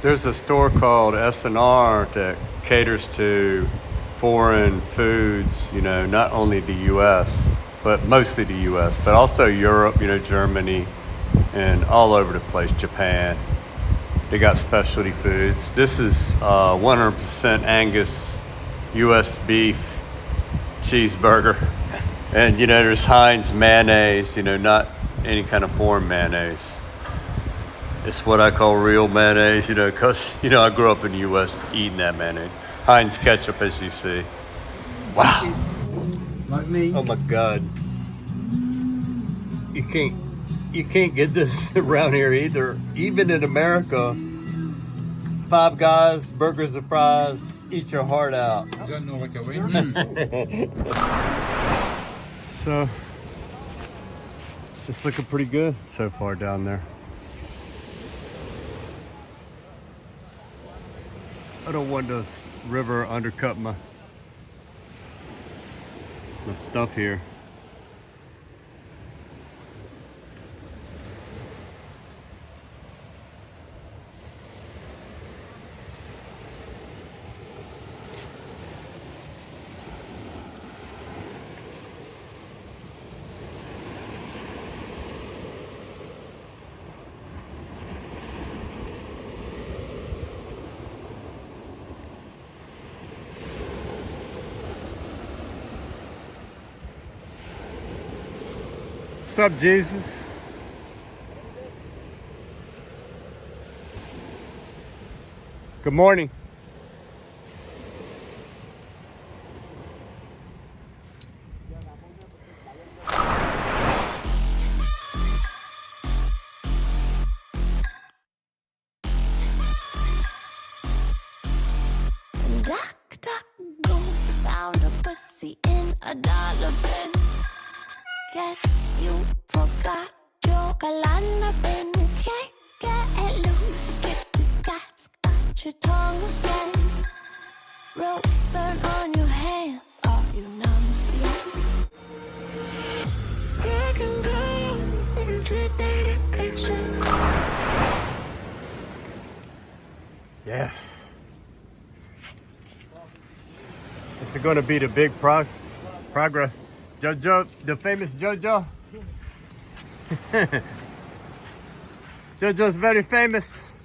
There's a store called S&R that caters to foreign foods, not only the U.S., but mostly the U.S., but also Europe, Germany, and all over the place, Japan. They got specialty foods. This is 100% Angus U.S. beef cheeseburger. And, there's Heinz mayonnaise, not any kind of foreign mayonnaise. It's what I call real mayonnaise, because, I grew up in the U.S. eating that mayonnaise. Heinz ketchup, as you see. Wow. Like me. Oh, my God. You can't get this around here either. Even in America, Five Guys, burgers and fries, eat your heart out. So, it's looking pretty good so far down there. I don't want this river undercut my stuff here. What's up, Jesus? Good morning. Duck, duck, goose found a pussy in a dollar bin. Guess you forgot your galana bin. Can't get loose, get your guts, got your tongue again. Rope burn on your hand, are you numb yet? Yes. This is going to be the big progress. JoJo, the famous JoJo. JoJo's very famous.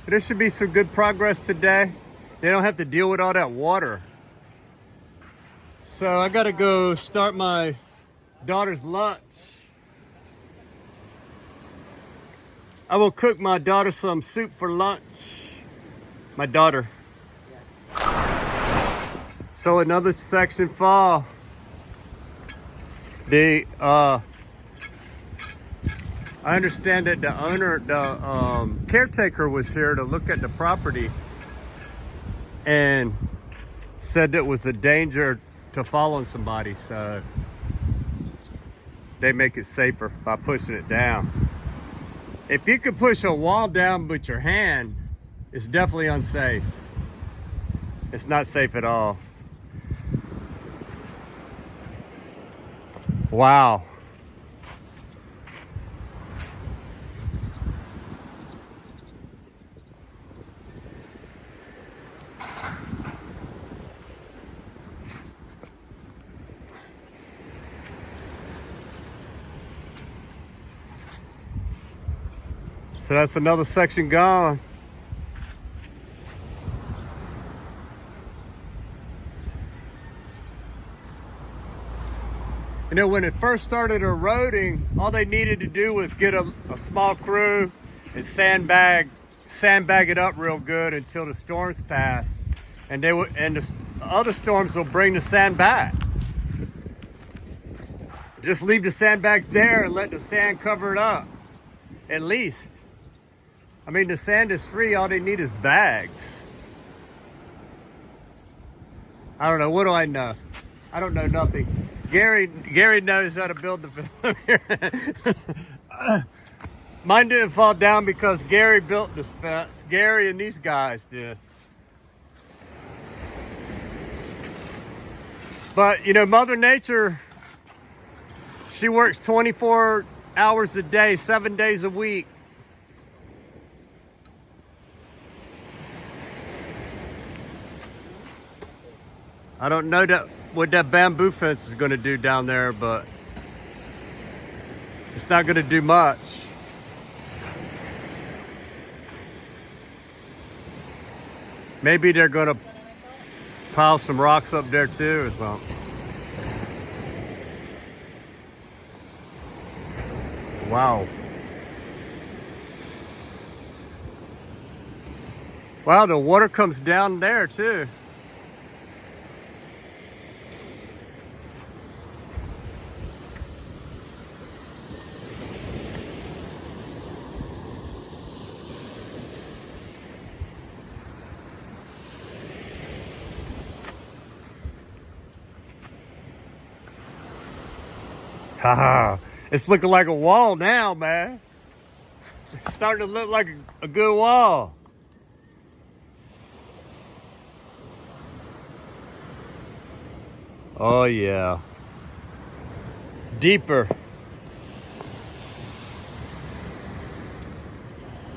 There should be some good progress today. They don't have to deal with all that water. So I gotta go start my daughter's lunch. I will cook my daughter some soup for lunch. My daughter. So another section fall. I understand that the owner, the caretaker was here to look at the property and said it was a danger to fall on somebody, so they make it safer by pushing it down. If you could push a wall down with your hand, it's definitely unsafe. It's not safe at all. Wow. So that's another section gone. When it first started eroding, all they needed to do was get a small crew and sandbag it up real good until the storms pass, and the other storms will bring the sand back. Just leave the sandbags there and let the sand cover it up. At least. I mean, the sand is free. All they need is bags. I don't know. What do I know? I don't know nothing. Gary knows how to build the film here. Mine didn't fall down because Gary built this fence. Gary and these guys did. But, Mother Nature She works 24 hours a day, 7 days a week. I don't know what that bamboo fence is going to do down there, but it's not going to do much. Maybe they're going to pile some rocks up there too or something. Wow. Wow, the water comes down there too. Haha, it's looking like a wall now, man. It's starting to look like a good wall. Oh yeah. Deeper.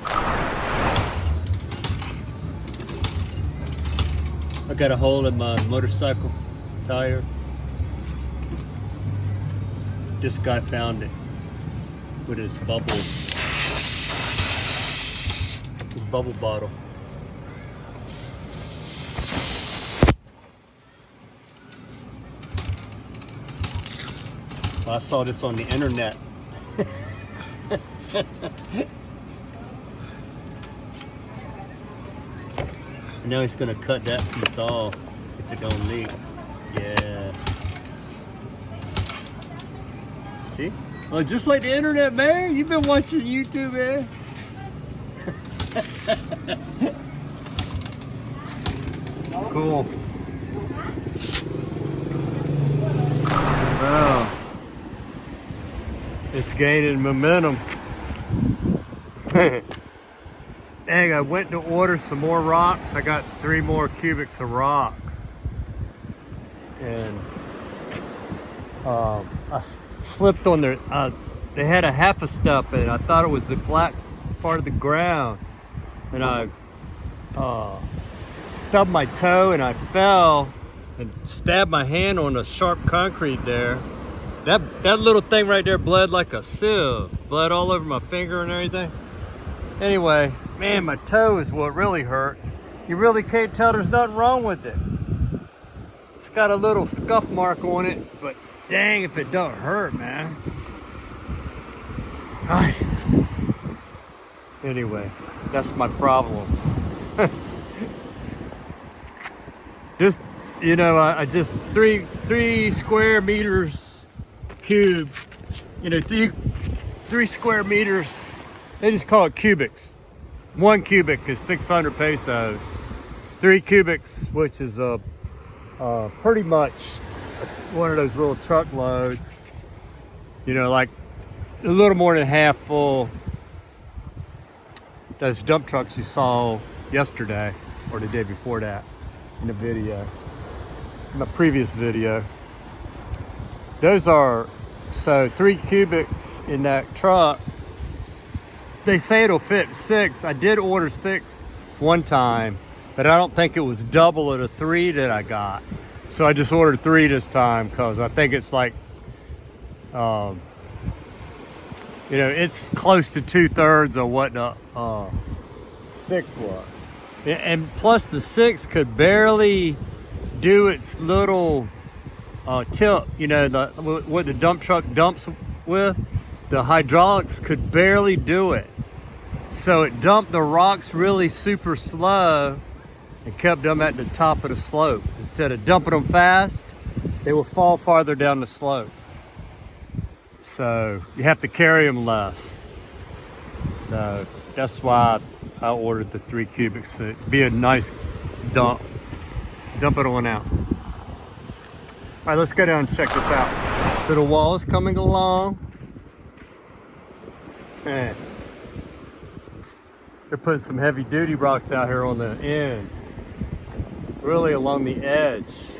I got a hole in my motorcycle tire. This guy found it with his bubble bottle. I saw this on the internet. Now he's gonna cut that piece off if it don't leak. Yeah. See? Oh, just like the internet, man. You've been watching YouTube, man. Cool. Wow. It's gaining momentum. Dang, I went to order some more rocks. I got 3 more cubics of rock. And I slipped on their, they had a half a step and I thought it was the flat part of the ground. And I stubbed my toe and I fell and stabbed my hand on the sharp concrete there. That little thing right there bled like a sieve. Bled all over my finger and everything. Anyway, man, my toe is what really hurts. You really can't tell there's nothing wrong with it. It's got a little scuff mark on it, but dang if it don't hurt, man. Anyway, that's my problem. Just, you know, I just three square meters cube, you know, three square meters. They just call it cubics. 1 cubic is 600 pesos. 3 cubics, which is pretty much one of those little truckloads. You know, like a little more than half full. Those dump trucks you saw yesterday or the day before that in the video, in my previous video. Those are, so 3 cubics in that truck. They say it'll fit 6. I did order 6 one time, but I don't think it was double of the 3 that I got. So I just ordered 3 this time because I think it's like, you know, it's close to 2/3 of what the 6 was. And plus the 6 could barely do its little tip, you know, what the dump truck dumps with. The hydraulics could barely do it. So it dumped the rocks really super slow and kept them at the top of the slope. Instead of dumping them fast, they will fall farther down the slope. So you have to carry them less. So that's why I ordered the 3 cubics. It'd be a nice dump. Dump it on out. All right, let's go down and check this out. So the wall is coming along. Man, they're putting some heavy duty rocks out here on the end, really along the edge.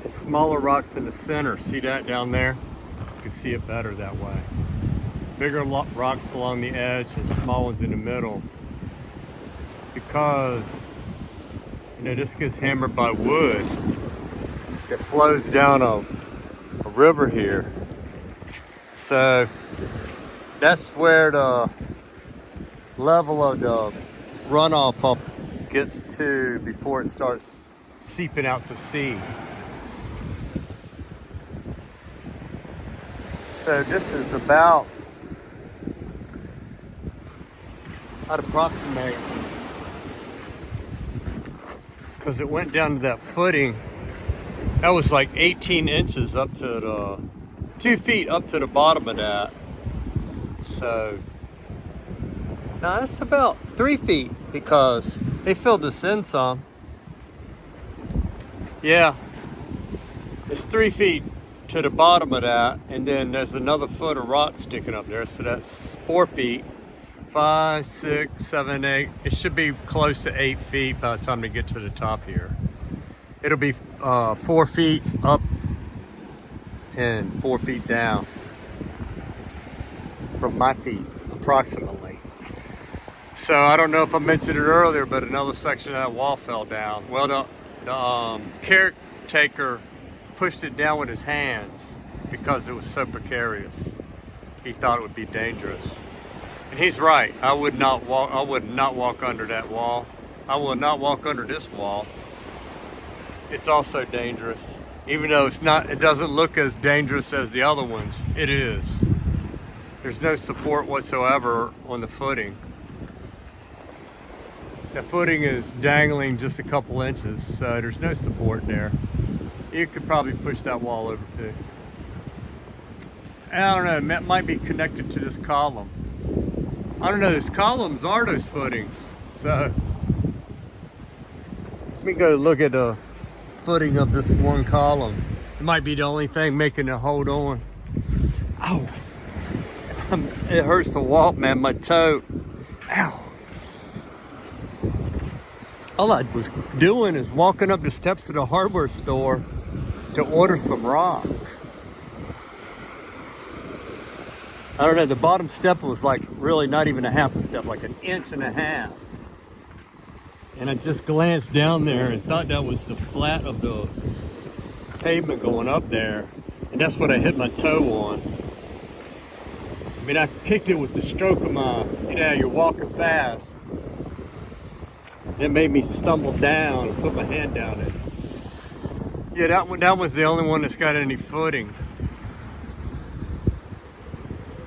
It's smaller rocks in the center. See that down there? You can see it better that way. Bigger rocks along the edge and small ones in the middle. Because, you know, this gets hammered by wood that flows down a river here. So that's where the level of the runoff up gets to before it starts seeping out to sea. So this is about, I'd approximate, because it went down to that footing, that was like 18 inches up to the, 2 feet up to the bottom of that. So now that's about 3 feet because they filled this in some. Yeah, it's 3 feet to the bottom of that, and then there's another foot of rock sticking up there, so that's 4 feet. 5, 6, 7, 8. It should be close to 8 feet by the time they get to the top here. It'll be 4 feet up and 4 feet down from my feet, approximately. So I don't know if I mentioned it earlier, but another section of that wall fell down. Well, the caretaker pushed it down with his hands because it was so precarious. He thought it would be dangerous. And he's right. I would not walk under that wall. I will not walk under this wall. It's also dangerous. Even though it doesn't look as dangerous as the other ones, it is. There's no support whatsoever on the footing. The footing is dangling just a couple inches, so there's no support there. You could probably push that wall over too. I don't know, it might be connected to this column. I don't know, those columns are those footings. So, let me go look at the footing of this one column. It might be the only thing making it hold on. Ow! It hurts to walk, man, my toe. Ow! All I was doing is walking up the steps to the hardware store to order some rock. I don't know, the bottom step was like really not even a half a step, like 1.5 inches. And I just glanced down there and thought that was the flat of the pavement going up there. And that's what I hit my toe on. I mean, I kicked it with the stroke of my, you know, you're walking fast. It made me stumble down and put my hand down it. Yeah, that was the only one that's got any footing.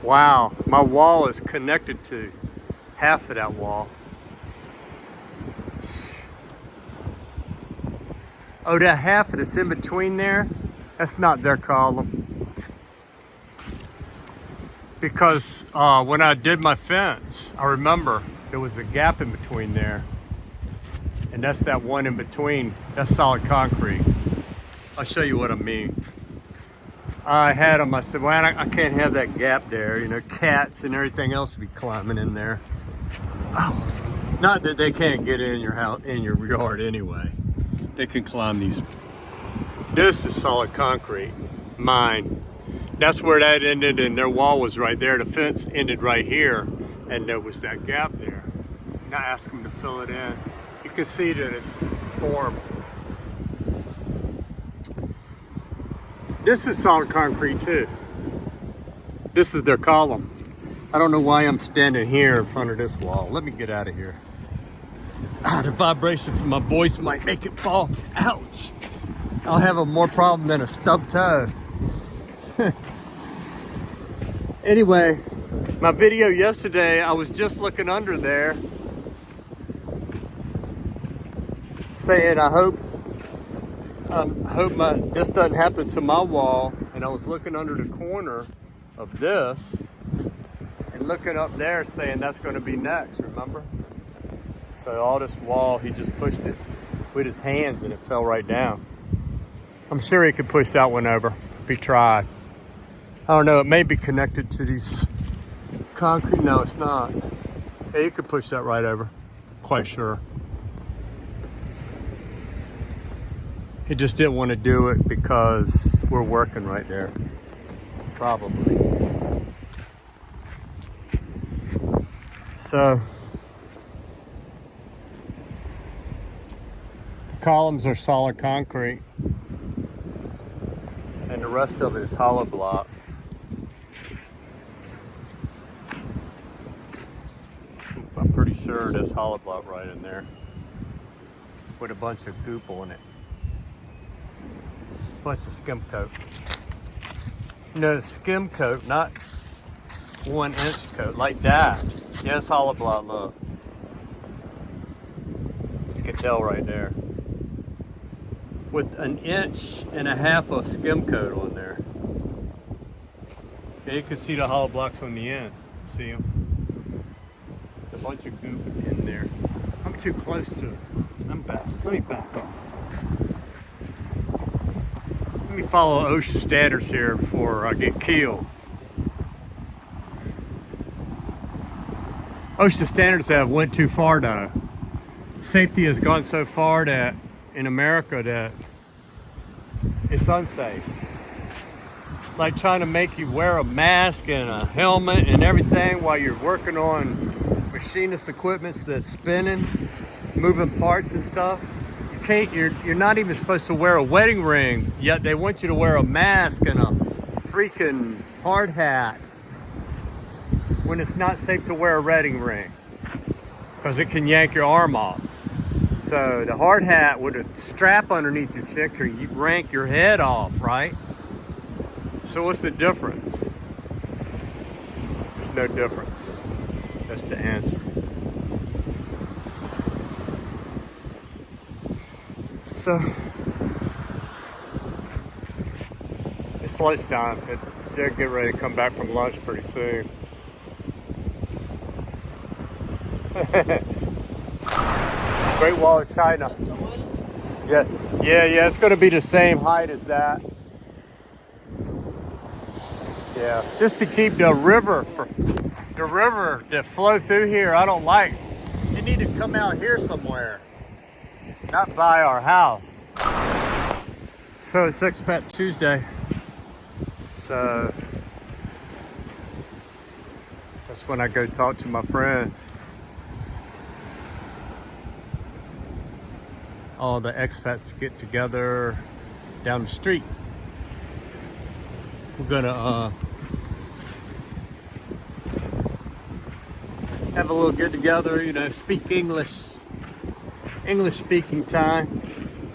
Wow, my wall is connected to half of that wall. Oh, that half that's in between there, that's not their column. Because when I did my fence, I remember there was a gap in between there. And that's that one in between, that's solid concrete. I'll show you what I mean. I had them, I said, well, I can't have that gap there. You know, cats and everything else would be climbing in there. Oh, not that they can't get in your house, in your yard anyway. They can climb these. This is solid concrete, mine. That's where that ended, and their wall was right there. The fence ended right here, and there was that gap there. And I asked them to fill it in. You can see that it's formed. This is solid concrete too. This is their column. I don't know why I'm standing here in front of this wall. Let me get out of here. The vibration from my voice might make it fall. Ouch. I'll have a more problem than a stubbed toe. Anyway, my video yesterday, I was just looking under there saying I hope this doesn't happen to my wall. And I was looking under the corner of this and looking up there saying that's going to be next, remember? So all this wall, he just pushed it with his hands and it fell right down. I'm sure he could push that one over if he tried. I don't know, it may be connected to these concrete. No, it's not. Yeah, you could push that right over, quite sure. He just didn't want to do it because we're working right there. Probably. So the columns are solid concrete and the rest of it is hollow block. I'm pretty sure there's hollow block right in there with a bunch of goop on it. It's a bunch of skim coat. You know, skim coat, not 1 inch coat like that. Yeah, it's hollow block, look. You can tell right there. With 1.5 inches of skim coat on there. Yeah, you can see the hollow blocks on the end. See them? A bunch of goop in there. I'm too close to it. I'm back. Let me back up. Let me follow ocean standards here before I get killed. Ocean standards have went too far though. Safety has gone so far that in America that it's unsafe. Like trying to make you wear a mask and a helmet and everything while you're working on machinist equipment that's spinning, moving parts and stuff. You can't, you're not even supposed to wear a wedding ring, yet they want you to wear a mask and a freaking hard hat when it's not safe to wear a wedding ring because it can yank your arm off. So the hard hat with a strap underneath your chin can yank your head off, right? So what's the difference? There's no difference. That's the answer. So it's lunchtime. They're getting ready to come back from lunch pretty soon. Great Wall of China. Yeah, it's going to be the same height as that. Yeah, just to keep the river that flow through here, I don't like. They need to come out here somewhere, not by our house. So it's Expat Tuesday. So that's when I go talk to my friends. All the expats get together down the street. We're gonna have a little get together, you know, speak English speaking time.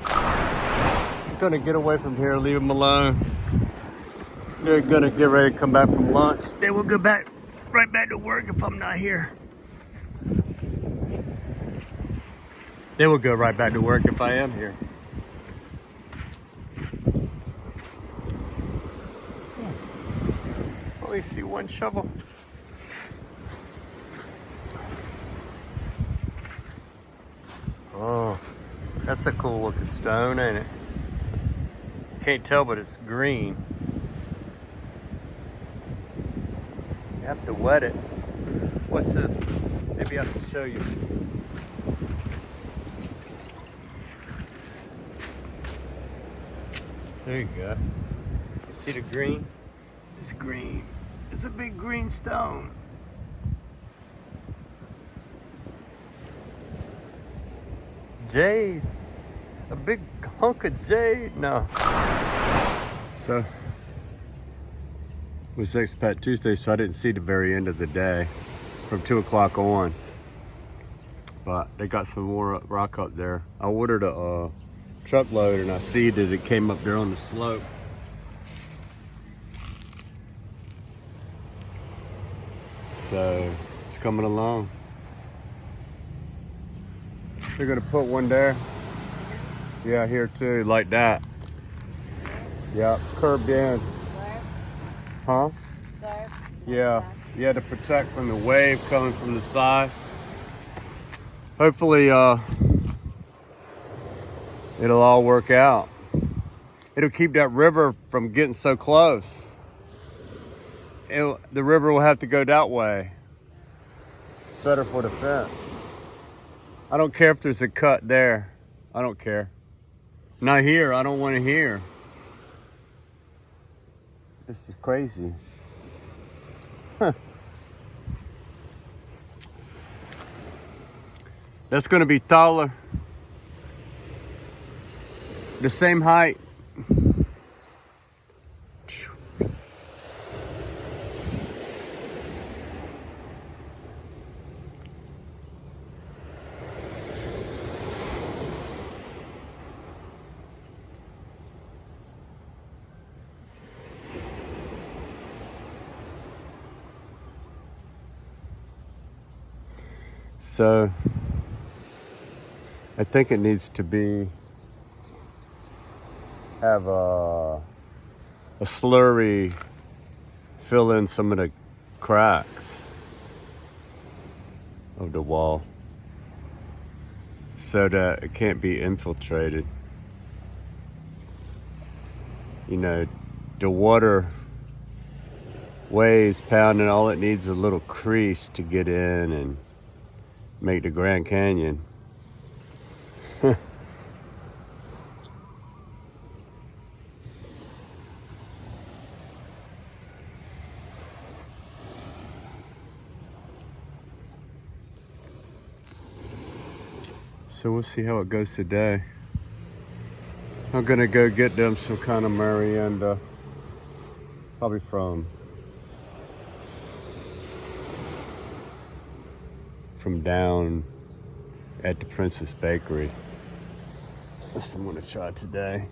I'm gonna get away from here, leave them alone. They're gonna get ready to come back from lunch. Then we'll go right back to work if I'm not here. They will go right back to work if I am here. Only see one shovel. Oh, that's a cool looking stone, ain't it? Can't tell, but it's green. You have to wet it. What's this? Maybe I can show you. There you go. You see the green? It's green. It's a big green stone. Jade. A big hunk of jade. No. So, it was Expat Tuesday, so I didn't see the very end of the day from 2 o'clock on. But they got some more rock up there. I ordered a truckload and I see that it came up there on the slope. So it's coming along. They're gonna put one there. Yeah, here too, like that. Yeah, curved in. Where? Huh? There? Yeah, yeah, to protect from the wave coming from the side. Hopefully, it'll all work out. It'll keep that river from getting so close. The river will have to go that way. It's better for the fence. I don't care if there's a cut there. I don't care. Not here. I don't want to hear. This is crazy. Huh. That's going to be taller. The same height. So I think it needs to have a slurry fill in some of the cracks of the wall so that it can't be infiltrated. You know, the water waves pounding, all it needs is a little crease to get in and make the Grand Canyon. So we'll see how it goes today. I'm gonna go get them some kind of merienda, probably from down at the Princess Bakery. That's what I'm gonna try today.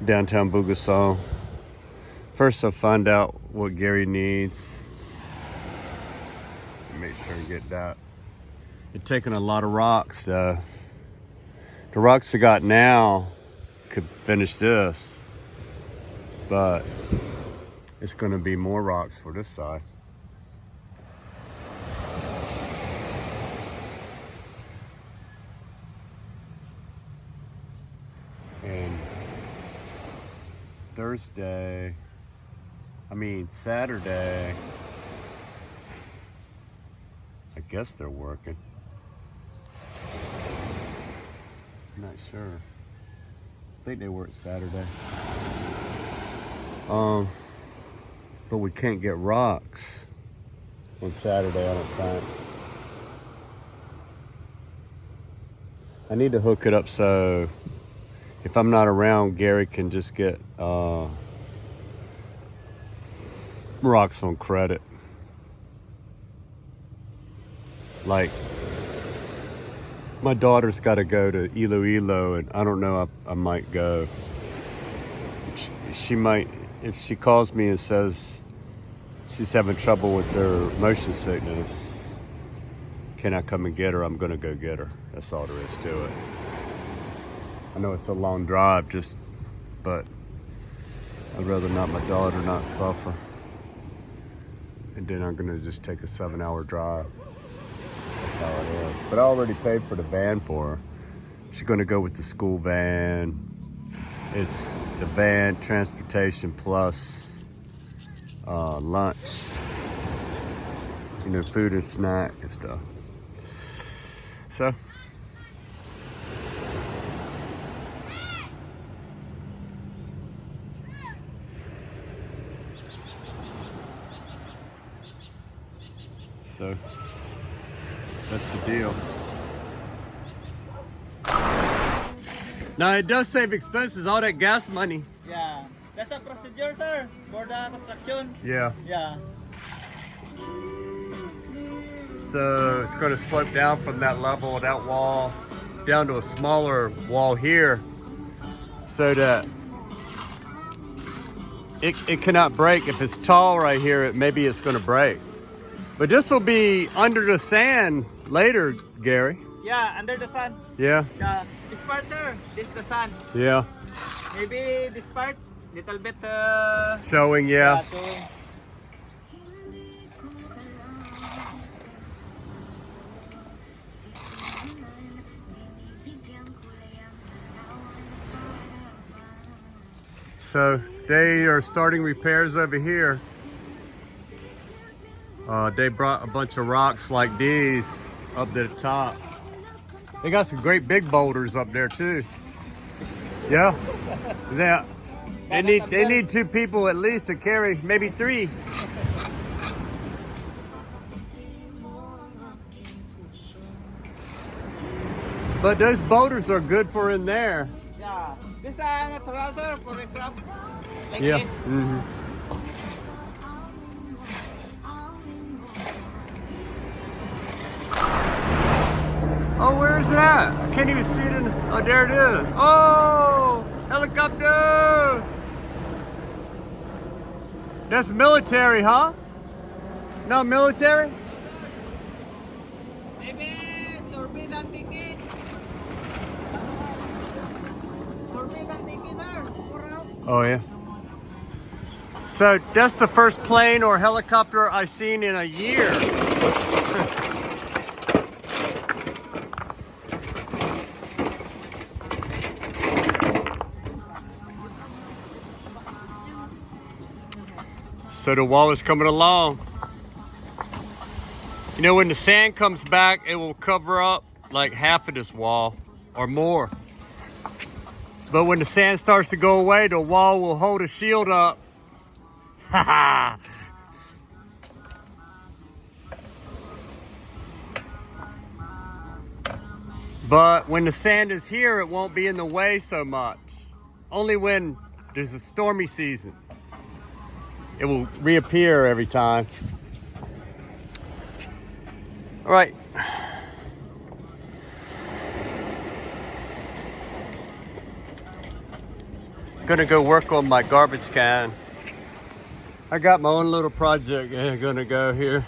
Downtown Bugasong. First I'll find out what Gary needs. Make sure and get that. It's taking a lot of rocks though. The rocks I got now could finish this, but it's gonna be more rocks for this side. And Saturday, I guess they're working. I'm not sure. I think they work Saturday. But we can't get rocks on Saturday, I don't think. I need to hook it up so if I'm not around, Gary can just get rocks on credit. Like, my daughter's got to go to Iloilo, and I don't know, I might go. She might, if she calls me and says she's having trouble with her motion sickness, can I come and get her? I'm going to go get her. That's all there is to it. I know it's a long drive, but I'd rather not my daughter not suffer. And then I'm going to just take a 7-hour drive. That's how it is. But I already paid for the van for her. She's going to go with the school van. It's the van, transportation, plus lunch. You know, food and snack and stuff. So, that's the deal. Now it does save expenses, all that gas money. Yeah, that's a procedure, sir, for the construction. Yeah. Yeah. So it's going to slope down from that level of that wall down to a smaller wall here so that it cannot break. If it's tall right here, maybe it's going to break. But this will be under the sand later, Gary. Yeah, under the sun. Yeah. Yeah. This part, sir, this is the sun. Yeah. Maybe this part, little bit. Showing, yeah. Showing. So they are starting repairs over here. They brought a bunch of rocks like these up to the top. They got some great big boulders up there too. Yeah. They need 2 people at least to carry, maybe 3. But those boulders are good for in there. Yeah. This is natural, sir, for a crab. Like Yeah. this. Mm-hmm. Oh, where is that? I can't even see it in. Oh, there it is. Oh, helicopter. That's military, huh? No military? Maybe Sorbitan Tiki. Sorbitan Tiki, sir. Oh, yeah. So that's the first plane or helicopter I've seen in a year. So the wall is coming along. You know, when the sand comes back, it will cover up like half of this wall or more. But when the sand starts to go away, the wall will hold a shield up. But when the sand is here, it won't be in the way so much. Only when there's a stormy season. It will reappear every time. All right. Gonna go work on my garbage can. I got my own little project gonna go here.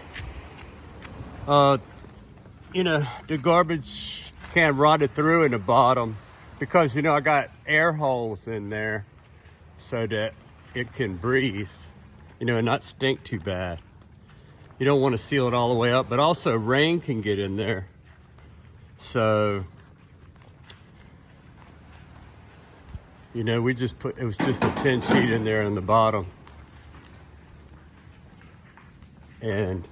You know, the garbage can rotted through in the bottom because, you know, I got air holes in there so that it can breathe, you know, and not stink too bad. You don't want to seal it all the way up, but also rain can get in there. So, you know, we just it was just a tin sheet in there on the bottom. And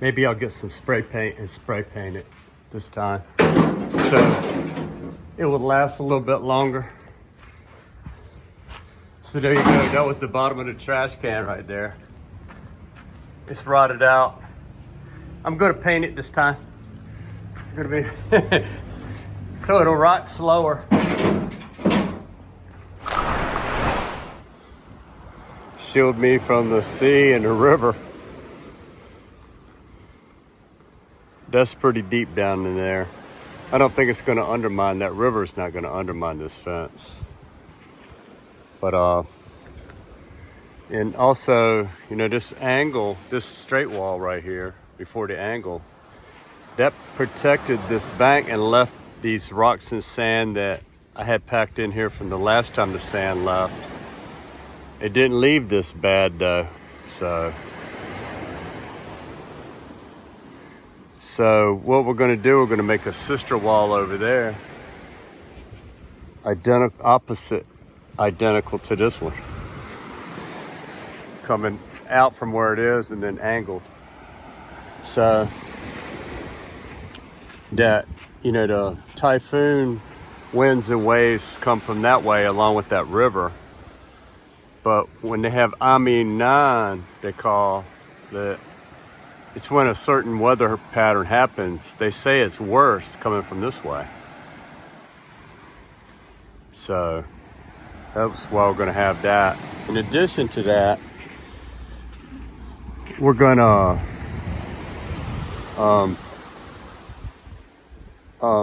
maybe I'll get some spray paint and spray paint it this time. So it will last a little bit longer. So there you go. That was the bottom of the trash can right there. It's rotted out. I'm gonna paint it this time. It's gonna be so it'll rot slower. Shield me from the sea and the river. That's pretty deep down in there. I don't think it's gonna undermine, that river's not gonna undermine this fence. But and also, you know, this angle, this straight wall right here, before the angle, that protected this bank and left these rocks and sand that I had packed in here from the last time the sand left. It didn't leave this bad though, So what we're gonna do, we're gonna make a sister wall over there, identical to this one. Coming out from where it is and then angled. So that, you know, the typhoon winds and waves come from that way along with that river. But when they have Ami 9, they call that, it's when a certain weather pattern happens. They say it's worse coming from this way. So that's why we're gonna have that. In addition to that, we're gonna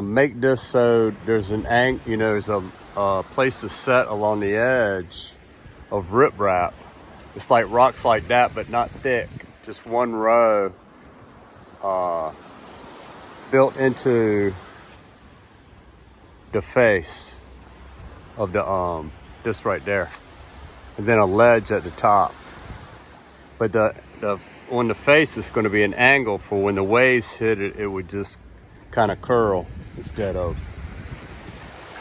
make this so there's an you know, there's a place to set along the edge of riprap. It's like rocks like that, but not thick. Just one row built into the face of the this right there, and then a ledge at the top. But the on the face is going to be an angle for when the waves hit it, it would just kind of curl instead of,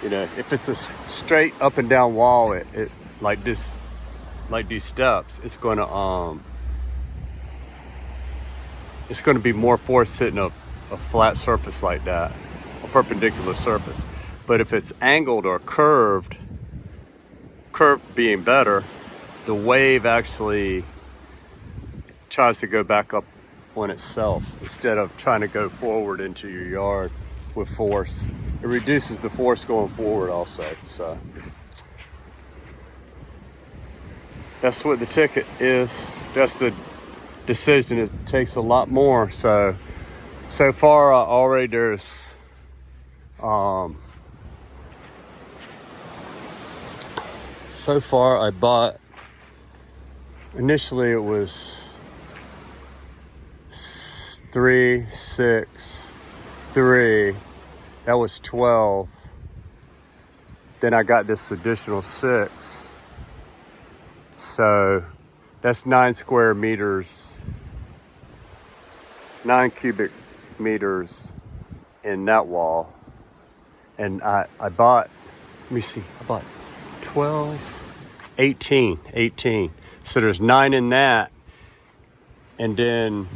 you know, if it's a straight up and down wall, it like this, like these steps, it's going to be more force hitting a flat surface like that, a perpendicular surface. But if it's angled or curved, curve being better, the wave actually tries to go back up on itself instead of trying to go forward into your yard with force. It reduces the force going forward also. So that's what the ticket is. That's the decision. It takes a lot more. So far already there's so far I bought, initially it was 3, 6, 3, that was 12. Then I got this additional 6. So that's 9 square meters, 9 cubic meters in that wall. And I bought, let me see, I bought 12, 18. So there's 9 in that. And then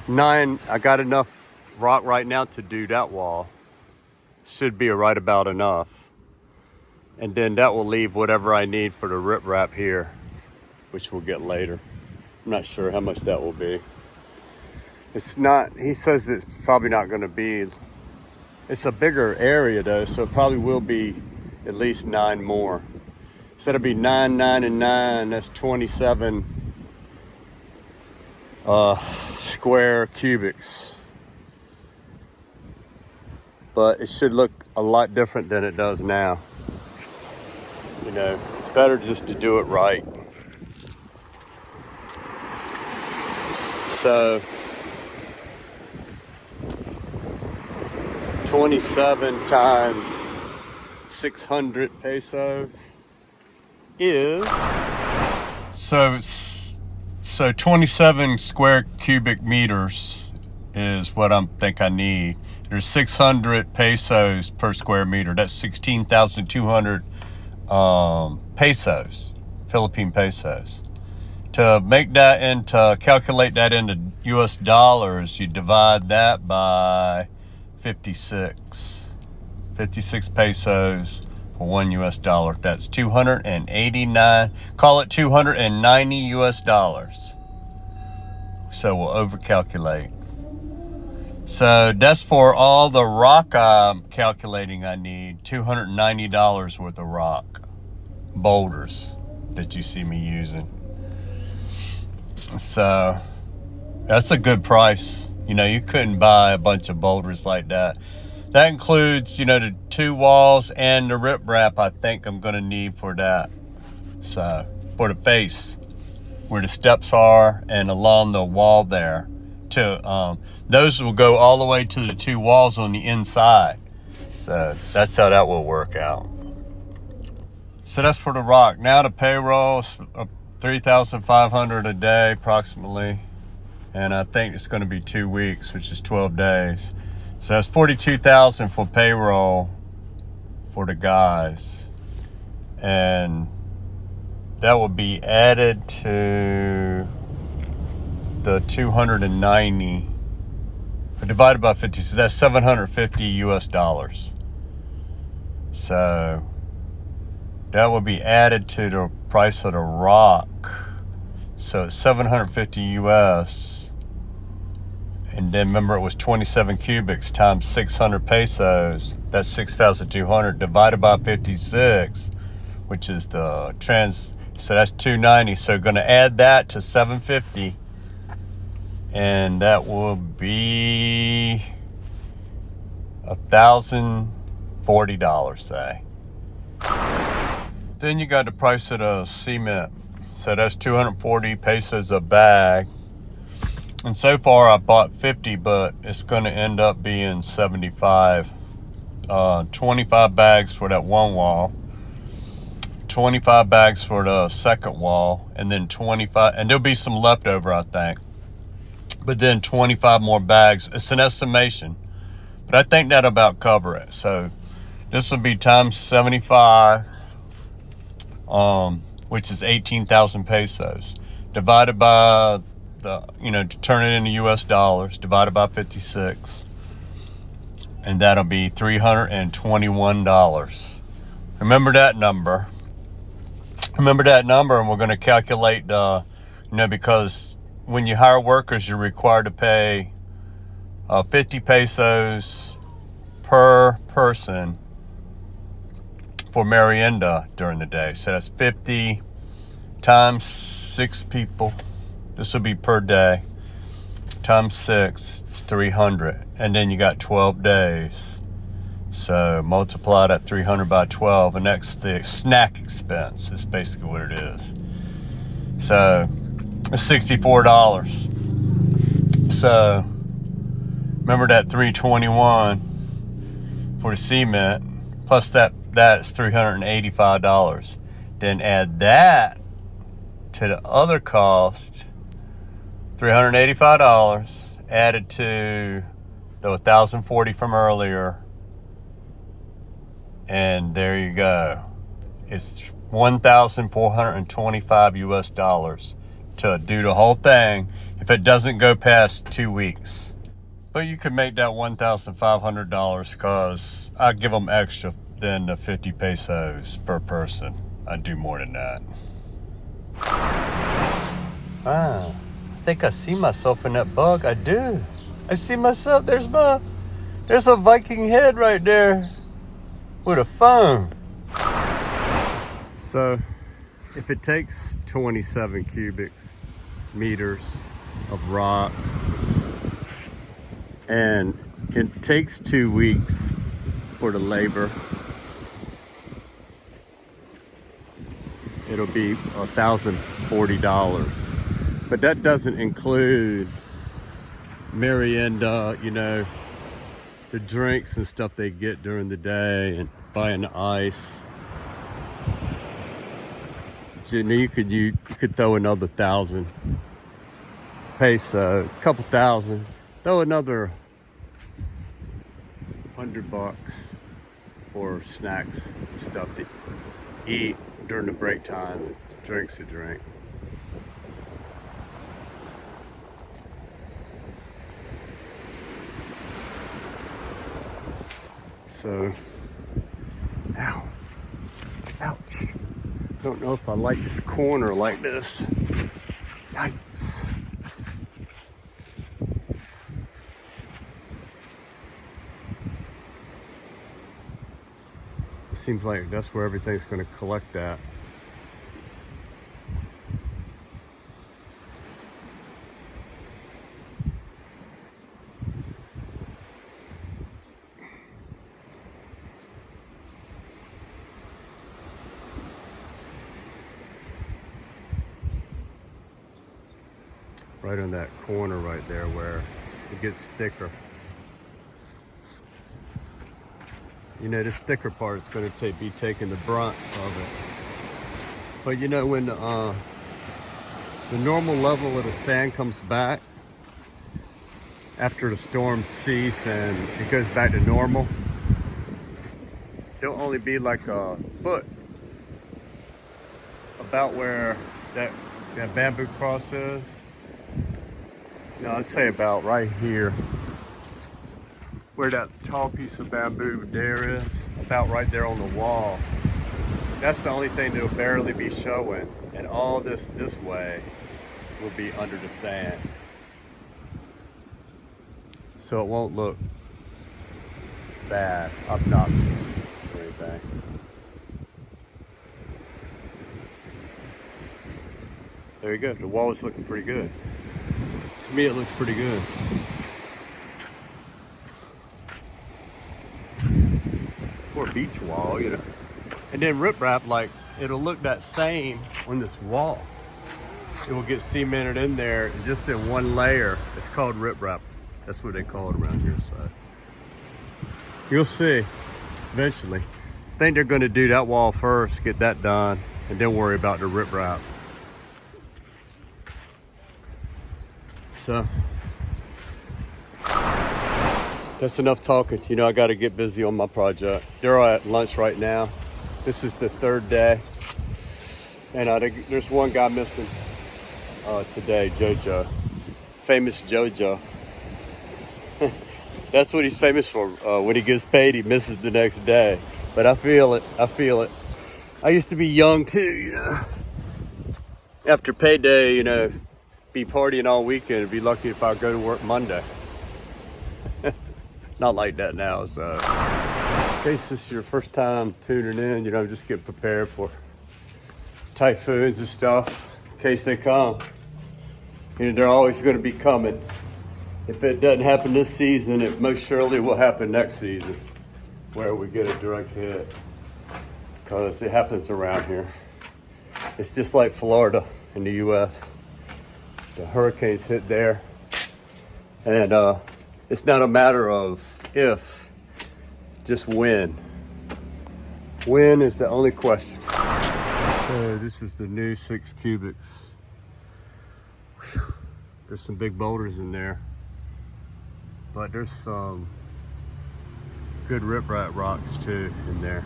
9, I got enough rock right now to do that wall. Should be right about enough. And then that will leave whatever I need for the riprap here, which we'll get later. I'm not sure how much that will be. It's not, he says it's probably not gonna be, it's a bigger area though, so it probably will be at least 9 more. So it'll be 9, 9, and 9, that's 27 square cubics. But it should look a lot different than it does now. You know, it's better just to do it right. So 27 times 600 pesos is, so 27 square cubic meters is what I think I need. There's 600 pesos per square meter. That's 16,200 pesos, Philippine pesos. To make that into, calculate that into US dollars, you divide that by 56 pesos for 1 US dollar. That's 289, call it 290 US dollars. So we'll overcalculate. So that's for all the rock I'm calculating I need, $290 worth of rock, boulders that you see me using. So that's a good price. You know, you couldn't buy a bunch of boulders like that. That includes, you know, the 2 walls and the riprap I think I'm gonna need for that. So for the face, where the steps are and along the wall there, to those will go all the way to the 2 walls on the inside. So that's how that will work out. So that's for the rock. Now the payroll is 3,500 a day approximately, and I think it's going to be 2 weeks, which is 12 days. So that's 42,000 for payroll for the guys, and that will be added to the 290 divided by 50, so that's 750 US dollars. So that will be added to the price of the rock. So it's 750 US. And then remember, it was 27 cubics times 600 pesos. That's 6,200 divided by 56, which is the so that's 290. So going to add that to 750. And that will be $1,040, say. Then you got the price of the cement. So that's 240 pesos a bag. And so far I bought 50, but it's going to end up being 75. 25 bags for that one wall, 25 bags for the second wall, and then 25, and there'll be some leftover, I think. But then 25 more bags. It's an estimation, but I think that'll about cover it. So this will be times 75, which is 18,000 pesos, divided by the, you know, to turn it into US dollars, divided by 56, and that'll be $321. Remember that number. Remember that number, and we're going to calculate, because when you hire workers, you're required to pay 50 pesos per person for merienda during the day. So that's 50 times 6 people. This will be per day. Times 6, it's 300. And then you got 12 days. So multiply that 300 by 12, and that's the snack expense. Is basically what it is. So it's $64. So remember that 321 for the cement, plus that's $385. Then add that to the other cost, $385 added to the 1,040 from earlier, and there you go. It's $1,425 US to do the whole thing if it doesn't go past 2 weeks. But you could make that $1,500 because I give them extra than the 50 pesos per person. I do more than that. I think I see myself in that bug. I do. I see myself. There's a Viking head right there with a phone. So if it takes 27 cubic meters of rock, and it takes 2 weeks for the labor, it'll be $1,040. But that doesn't include merienda, the drinks and stuff they get during the day, and buying the ice. You could throw another 1,000 pesos, a couple thousand. Throw another $100 for snacks and stuff to eat during the break time, drinks to drink. So, ouch. Don't know if I like this corner like this. Yikes. It seems like that's where everything's going to collect at. Right on that corner right there where it gets thicker. This thicker part is going to be taking the brunt of it. But when the normal level of the sand comes back after the storm cease and it goes back to normal, there'll only be like a foot about where that bamboo cross is. I'd say about right here, where that tall piece of bamboo there is, about right there on the wall. That's the only thing that'll barely be showing, and all this way will be under the sand. So it won't look bad, obnoxious, or anything. There you go, the wall is looking pretty good. To me, it looks pretty good. Or a beach wall, And then riprap, it'll look that same on this wall. It will get cemented in there just in one layer. It's called riprap. That's what they call it around here. So you'll see eventually. I think they're going to do that wall first, get that done, and then worry about the riprap. So that's enough talking. I got to get busy on my project. They're all at lunch right now. This is the third day, and there's one guy missing today, Jojo, famous Jojo. That's what he's famous for. When he gets paid, he misses the next day. But I feel it. I used to be young too, you know. After payday, you know, be partying all weekend. Be lucky if I go to work Monday. Not like that now, so. In case this is your first time tuning in, you know, just get prepared for typhoons and stuff in case they come. You know, they're always going to be coming. If it doesn't happen this season, it most surely will happen next season, where we get a direct hit, because it happens around here. It's just like Florida in the U.S. The hurricanes hit there, and it's not a matter of if, just when. When is the only question. So this is the new 6 cubics. Whew. There's some big boulders in there, but there's some good riprap rocks too in there.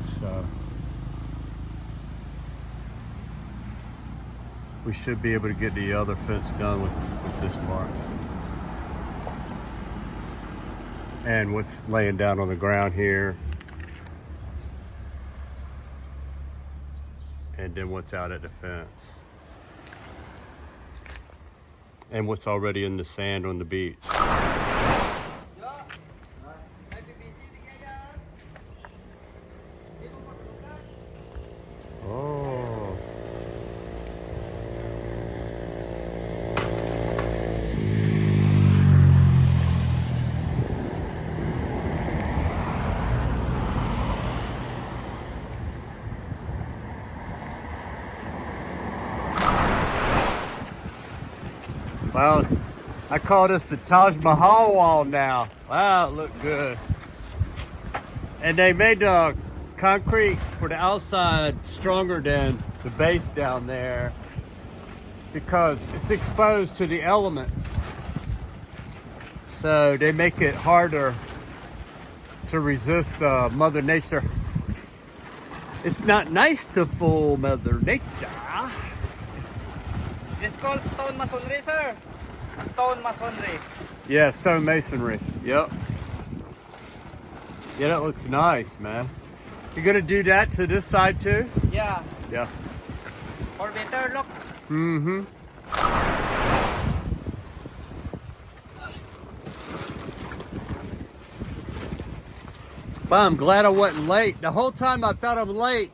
So we should be able to get the other fence done with this part. And what's laying down on the ground here. And then what's out at the fence. And what's already in the sand on the beach. Oh. Wow, I call this the Taj Mahal wall now. Wow, it looked good. And they made the concrete for the outside stronger than the base down there because it's exposed to the elements. So they make it harder to resist Mother Nature. It's not nice to fool Mother Nature. It's called stone masonry, sir. Stone masonry. Yeah, stone masonry. Yep. Yeah, that looks nice, man. You're gonna do that to this side too? Yeah. Yeah. For better look. Mm-hmm. Well, I'm glad I wasn't late. The whole time I thought I'm late.